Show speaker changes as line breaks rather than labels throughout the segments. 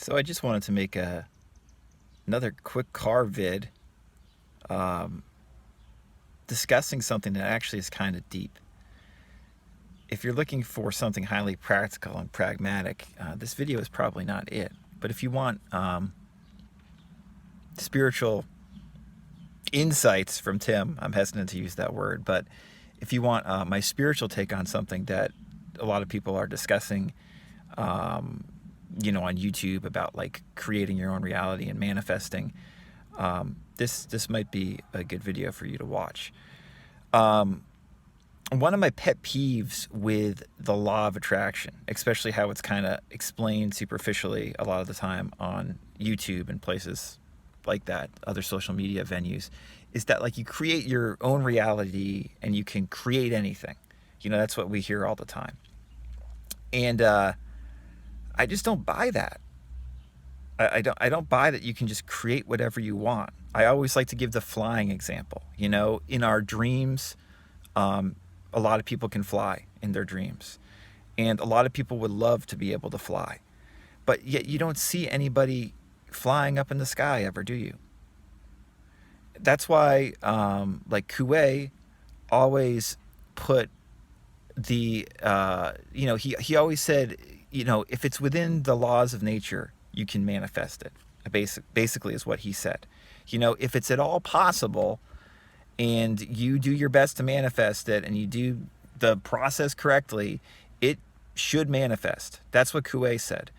So I just wanted to make another quick car vid um, discussing something that actually is kind of deep. If you're looking for something highly practical and pragmatic, this video is probably not it. But if you want spiritual insights from Tim, I'm hesitant to use that word, but if you want my spiritual take on something that a lot of people are discussing, on YouTube about like creating your own reality and manifesting, this might be a good video for you to watch. One of my pet peeves with the law of attraction, especially how it's kind of explained superficially a lot of the time on YouTube and places like that, other social media venues, is that like you create your own reality and you can create anything. That's what we hear all the time. And I just don't buy that. I don't buy that you can just create whatever you want. I always like to give the flying example. In our dreams, a lot of people can fly in their dreams, and a lot of people would love to be able to fly, but yet you don't see anybody flying up in the sky ever, do you? That's why, like Coué always put the, he always said, if it's within the laws of nature, you can manifest it. Basically is what he said. If it's at all possible and you do your best to manifest it and you do the process correctly, it should manifest. That's what Coué said.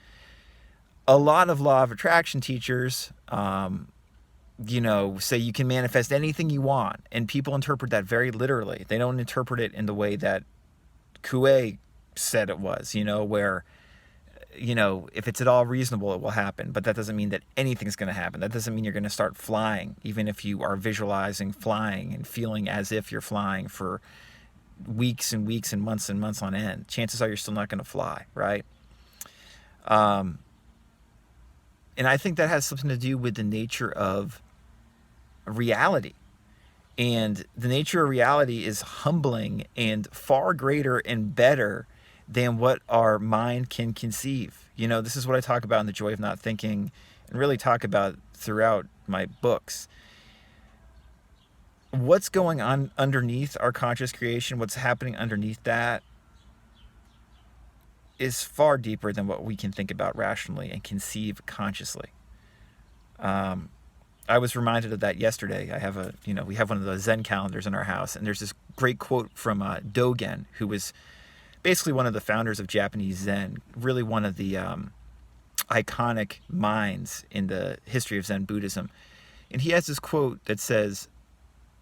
A lot of law of attraction teachers, say you can manifest anything you want, and people interpret that very literally. They don't interpret it in the way that Coué said it was, where, if it's at all reasonable, it will happen. But that doesn't mean that anything's going to happen. That doesn't mean you're going to start flying, even if you are visualizing flying and feeling as if you're flying for weeks and weeks and months on end. Chances are you're still not going to fly, right? And I think that has something to do with the nature of reality. And the nature of reality is humbling and far greater and better than what our mind can conceive. This is what I talk about in The Joy of Not Thinking, and really talk about throughout my books. What's going on underneath our conscious creation, what's happening underneath that, is far deeper than what we can think about rationally and conceive consciously. I was reminded of that yesterday. We have one of those Zen calendars in our house, and there's this great quote from Dogen, who was basically one of the founders of Japanese Zen, really one of the iconic minds in the history of Zen Buddhism. And he has this quote that says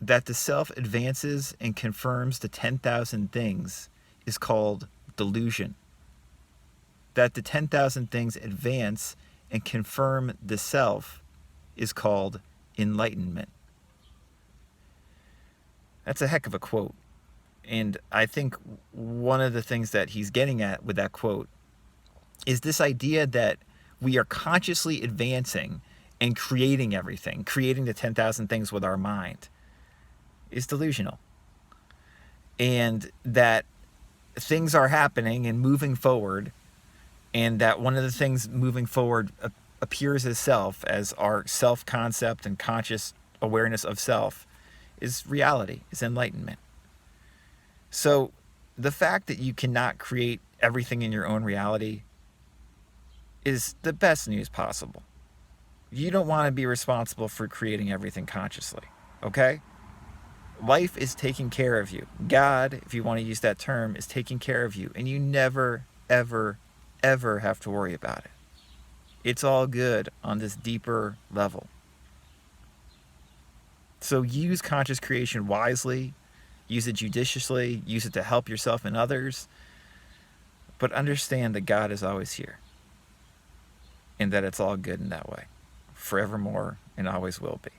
that the self advances and confirms the 10,000 things is called delusion. That the 10,000 things advance and confirm the self is called enlightenment. That's a heck of a quote. And I think one of the things that he's getting at with that quote is this idea that we are consciously advancing and creating everything, creating the 10,000 things with our mind, is delusional. And that things are happening and moving forward, and that one of the things moving forward appears as self, as our self-concept and conscious awareness of self, is reality, is enlightenment. So the fact that you cannot create everything in your own reality is the best news possible. You don't want to be responsible for creating everything consciously, okay? Life is taking care of you. God, if you want to use that term, is taking care of you, and you never, ever, ever have to worry about it. It's all good on this deeper level. So use conscious creation wisely, use it judiciously, use it to help yourself and others, but understand that God is always here, and that it's all good in that way, forevermore and always will be.